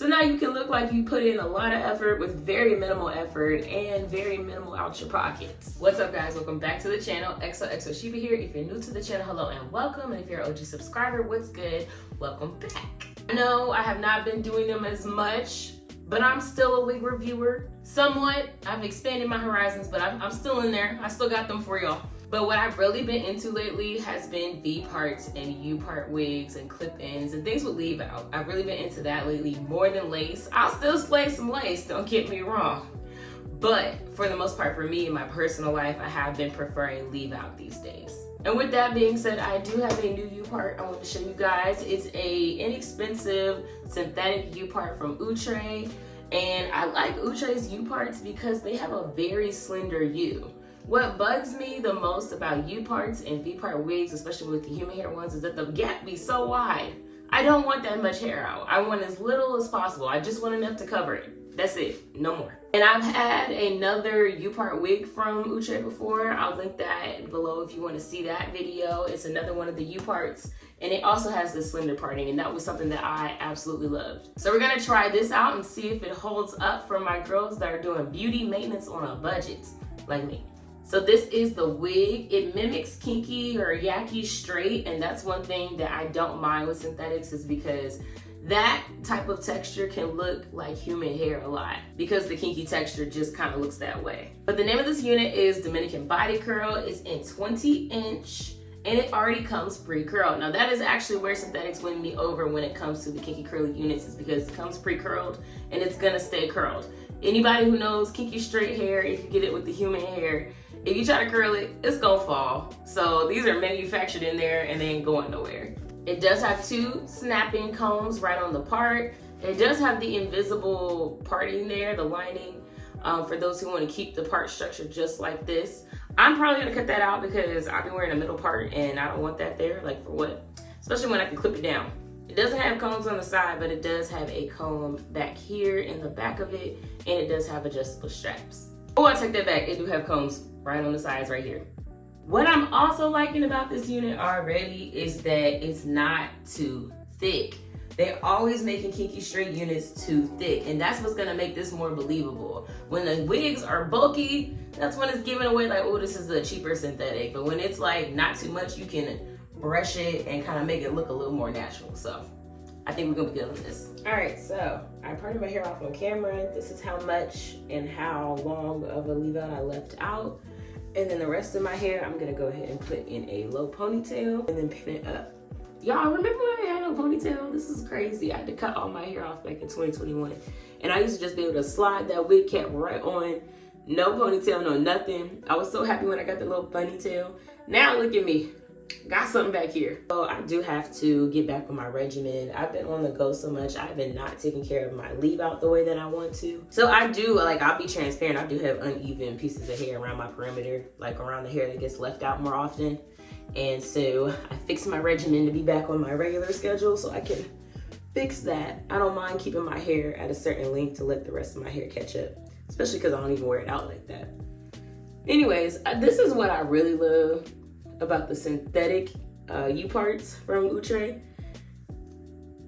So now you can look like you put in a lot of effort with very minimal effort and very minimal out your pockets. What's up, guys? Welcome back to the channel. XOXO Shiva here. If you're new to the channel, hello and welcome. And if you're an OG subscriber, what's good? Welcome back. I know I have not been doing them as much, but I'm still a wig reviewer. Somewhat. I've expanded my horizons, but I'm still in there. I still got them for y'all. But what I've really been into lately has been V-parts and U-part wigs and clip-ins and things with leave out. I've really been into that lately more than lace. I'll still slay some lace, don't get me wrong. But for the most part, for me in my personal life, I have been preferring leave out these days. And with that being said, I do have a new U-part I want to show you guys. It's a inexpensive synthetic U-part from Outre. And I like Outre's U-parts because they have a very slender U. What bugs me the most about U-parts and V-part wigs, especially with the human hair ones, is that the gap be so wide. I don't want that much hair out. I want as little as possible. I just want enough to cover it. That's it, no more. And I've had another U-part wig from Outre before. I'll link that below if you want to see that video. It's another one of the U-parts, and it also has the slender parting, and that was something that I absolutely loved. So we're gonna try this out and see if it holds up for my girls that are doing beauty maintenance on a budget, like me. So this is the wig. It mimics Kinky or Yaki straight, and that's one thing that I don't mind with synthetics is because that type of texture can look like human hair a lot because the Kinky texture just kind of looks that way. But the name of this unit is Dominican Body Curl. It's in 20" and it already comes pre-curled. Now that is actually where synthetics win me over when it comes to the Kinky curly units, is because it comes pre-curled and it's gonna stay curled. Anybody who knows Kinky straight hair, if you get it with the human hair, if you try to curl it, it's gonna fall. So these are manufactured in there and they ain't going nowhere. It does have two snapping combs right on the part. It does have the invisible parting there, the lining, for those who want to keep the part structure just like this. I'm probably gonna cut that out because I'll be wearing a middle part and I don't want that there, like for what? Especially when I can clip it down. It doesn't have combs on the side, but it does have a comb back here in the back of it, and it does have adjustable straps. Oh, I take that back, it do have combs right on the sides right here. What I'm also liking about this unit already is that it's not too thick. They're always making Kinky straight units too thick, and that's what's gonna make this more believable. When the wigs are bulky, that's when it's giving away like, oh, this is a cheaper synthetic. But when it's like not too much, you can brush it and kind of make it look a little more natural. So I think we're gonna be good on this. All right, so I parted my hair off on camera. This is how much and how long of a leave out I left out. And then the rest of my hair, I'm gonna go ahead and put in a low ponytail and then pin it up. Y'all remember when I had no ponytail? This is crazy. I had to cut all my hair off back in 2021. And I used to just be able to slide that wig cap right on. No ponytail, no nothing. I was so happy when I got the little ponytail. Now look at me. Got something back here. So I do have to get back on my regimen. I've been on the go so much. I've been not taking care of my leave out the way that I want to. So I do, like, I'll be transparent. I do have uneven pieces of hair around my perimeter, like around the hair that gets left out more often. And so I fixed my regimen to be back on my regular schedule so I can fix that. I don't mind keeping my hair at a certain length to let the rest of my hair catch up, especially because I don't even wear it out like that. Anyways, this is what I really love about the synthetic U-parts from Outre,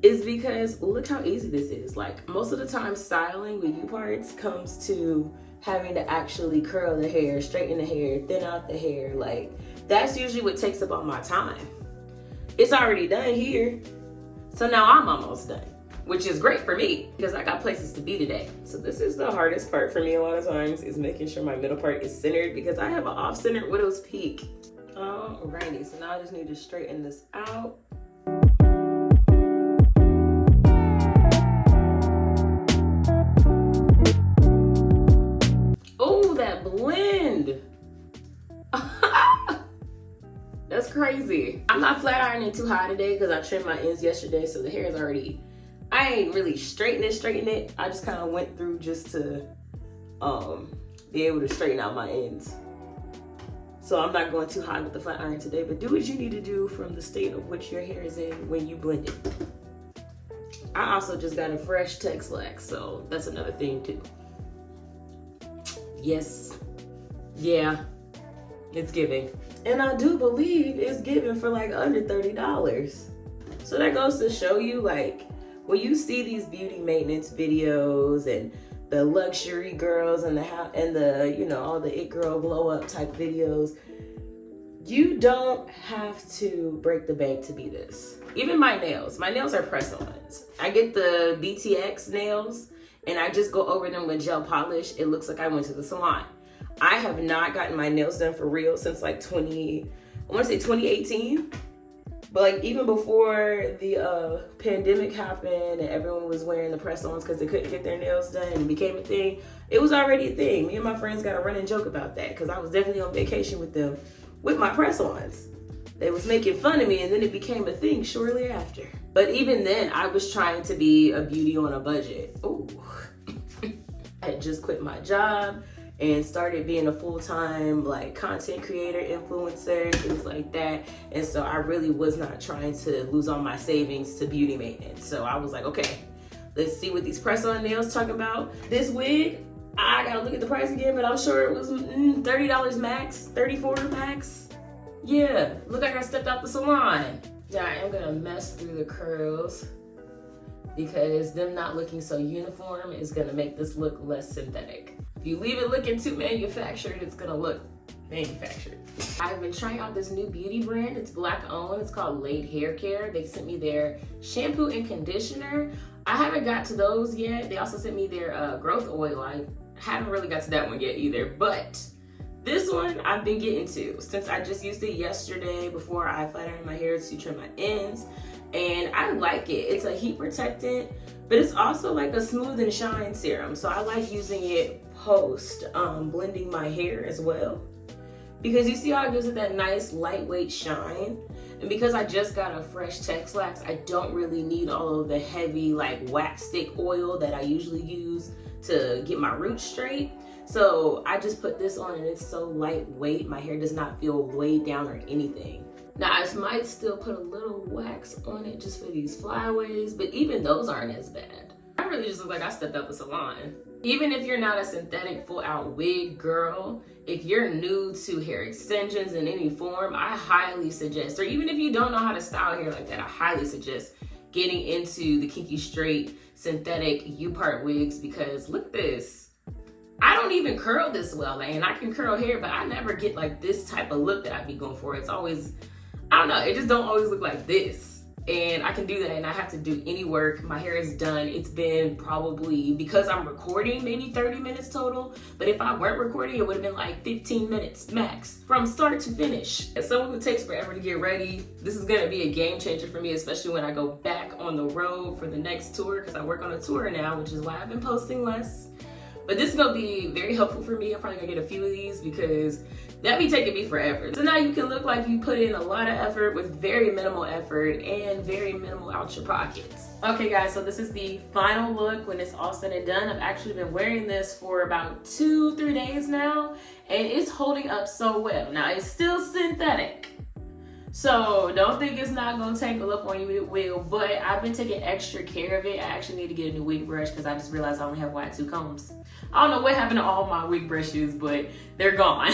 is because look how easy this is. Like, most of the time styling with U-parts comes to having to actually curl the hair, straighten the hair, thin out the hair. Like, that's usually what takes up all my time. It's already done here, so now I'm almost done, which is great for me because I got places to be today. So this is the hardest part for me a lot of times, is making sure my middle part is centered because I have an off-centered widow's peak. Alrighty, so now I just need to straighten this out. Oh, that blend. That's crazy. I'm not flat ironing too high today because I trimmed my ends yesterday, so the hair is already, I ain't really straighten it. I just kind of went through just to be able to straighten out my ends. So I'm not going too high with the flat iron today, but do what you need to do from the state of which your hair is in when you blend it. I also just got a fresh Texlax, so that's another thing too. Yes, yeah, it's giving. And I do believe it's giving for like under $30. So that goes to show you, like, when you see these beauty maintenance videos and the luxury girls and the you know, all the it girl glow up type videos, you don't have to break the bank to be this. Even my nails are press-ons. I get the BTX nails and I just go over them with gel polish. It looks like I went to the salon. I have not gotten my nails done for real since like 2018. But like even before the pandemic happened and everyone was wearing the press-ons because they couldn't get their nails done and it became a thing, it was already a thing. Me and my friends got a running joke about that because I was definitely on vacation with them with my press-ons. They was making fun of me and then it became a thing shortly after. But even then, I was trying to be a beauty on a budget. Ooh. I had just quit my job and started being a full-time like content creator, influencer, things like that. And so I really was not trying to lose all my savings to beauty maintenance. So I was like, okay, let's see what these press-on nails talking about. This wig, I gotta look at the price again, but I'm sure it was $30 max, $34 max. Yeah, look like I stepped out the salon. Yeah, I am gonna mess through the curls because them not looking so uniform is gonna make this look less synthetic. If you leave it looking too manufactured, it's gonna look manufactured. I've been trying out this new beauty brand. It's Black owned. It's called Laid Hair Care. They sent me their shampoo and conditioner. I haven't got to those yet. They also sent me their growth oil. I haven't really got to that one yet either, but this one I've been getting to since I just used it yesterday before I flat ironed my hair to trim my ends. And I like it. It's a heat protectant, but it's also like a smooth and shine serum. So I like using it post blending my hair as well. Because you see how it gives it that nice lightweight shine. And because I just got a fresh Texlax, I don't really need all of the heavy like wax stick oil that I usually use to get my roots straight. So I just put this on and it's so lightweight. My hair does not feel weighed down or anything. Now I might still put a little wax on it just for these flyaways, but even those aren't as bad. I really just look like I stepped out the salon. Even if you're not a synthetic full out wig girl, if you're new to hair extensions in any form, I highly suggest, or even if you don't know how to style hair like that, I highly suggest getting into the Kinky straight synthetic U-part wigs because look at this. I don't even curl this well, and I can curl hair, but I never get like this type of look that I be going for. It's always, I don't know, it just don't always look like this. And I can do that and I have to do any work. My hair is done. It's been probably, because I'm recording, maybe 30 minutes total. But if I weren't recording, it would have been like 15 minutes max from start to finish. As someone who takes forever to get ready, this is gonna be a game changer for me, especially when I go back on the road for the next tour, because I work on a tour now, which is why I've been posting less. But this is gonna be very helpful for me. I'm probably gonna get a few of these because that be taking me forever. So now you can look like you put in a lot of effort with very minimal effort and very minimal out your pockets. Okay guys, so this is the final look when it's all said and done. I've actually been wearing this for about 2-3 days now and it's holding up so well. Now it's still synthetic, so don't think it's not gonna tangle up on you, it will, but I've been taking extra care of it. I actually need to get a new wig brush because I just realized I only have Y2 combs. I don't know what happened to all my wig brushes, but they're gone.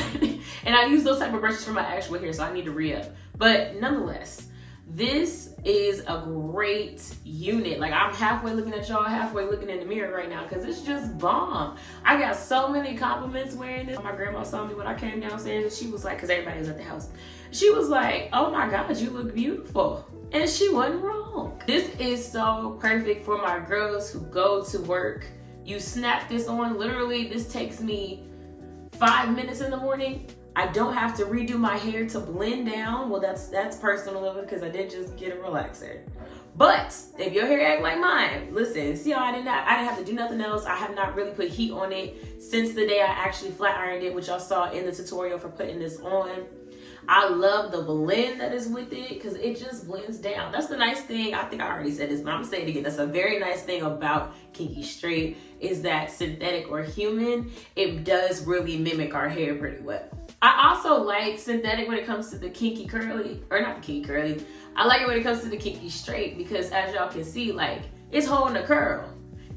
And I use those type of brushes for my actual hair, so I need to re-up. But nonetheless, this is a great unit. Like I'm halfway looking at y'all, halfway looking in the mirror right now because it's just bomb. I got so many compliments wearing this. My grandma saw me when I came downstairs and she was like, because everybody was at the house, she was like, oh my God, you look beautiful. And she wasn't wrong. This is so perfect for my girls who go to work. You snap this on, literally this takes me 5 minutes in the morning. I don't have to redo my hair to blend down. Well, that's personal because I did just get a relaxer. But if your hair act like mine, listen, see how I didn't have to do nothing else. I have not really put heat on it since the day I actually flat ironed it, which y'all saw in the tutorial for putting this on. I love the blend that is with it because it just blends down. That's the nice thing. I think I already said this, but I'm gonna say it again. That's a very nice thing about Kinky Straight is that synthetic or human, it does really mimic our hair pretty well. I also like synthetic when it comes to the Kinky curly, or not the Kinky curly. I like it when it comes to the Kinky Straight because as y'all can see, like it's holding a curl.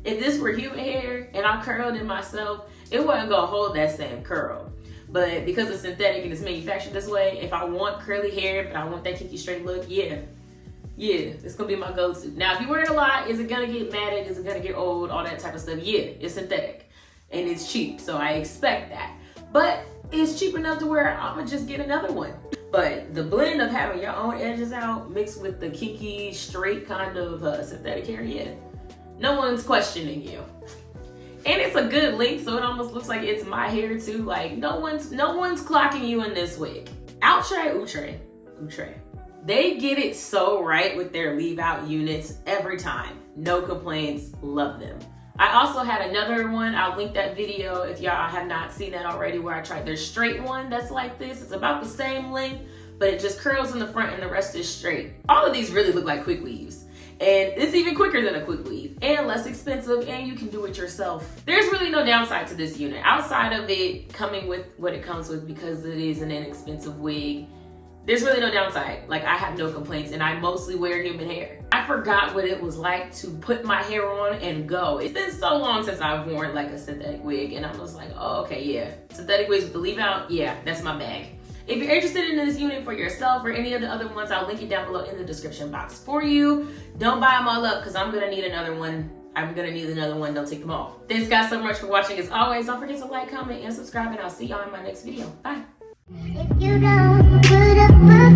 If this were human hair and I curled it myself, it wasn't gonna hold that same curl. But because it's synthetic and it's manufactured this way, if I want curly hair, but I want that Kinky Straight look, yeah, Yeah, it's gonna be my go-to. Now, if you wear it a lot, is it gonna get matted? Is it gonna get old? All that type of stuff. Yeah, it's synthetic and it's cheap, so I expect that. But it's cheap enough to where I'm gonna just get another one. But the blend of having your own edges out mixed with the kinky, straight kind of synthetic hair, yeah, no one's questioning you. And it's a good length, so it almost looks like it's my hair too. Like no one's clocking you in this wig. Outre. They get it so right with their leave out units every time. No complaints, love them. I also had another one, I'll link that video if y'all have not seen that already, where I tried their straight one that's like this. It's about the same length, but it just curls in the front and the rest is straight. All of these really look like quick weaves. And it's even quicker than a quick weave and less expensive, and you can do it yourself. There's really no downside to this unit outside of it coming with what it comes with because it is an inexpensive wig. There's really no downside. Like, I have no complaints, and I mostly wear human hair. I forgot what it was like to put my hair on and go. It's been so long since I've worn like a synthetic wig, and I'm just like, oh, okay, yeah. Synthetic wigs with the leave out, yeah, that's my bag. If you're interested in this unit for yourself or any of the other ones, I'll link it down below in the description box for you. Don't buy them all up because I'm gonna need another one. Don't take them all. Thanks guys so much for watching. As always, don't forget to like, comment, and subscribe, and I'll see y'all in my next video. Bye. If you don't put up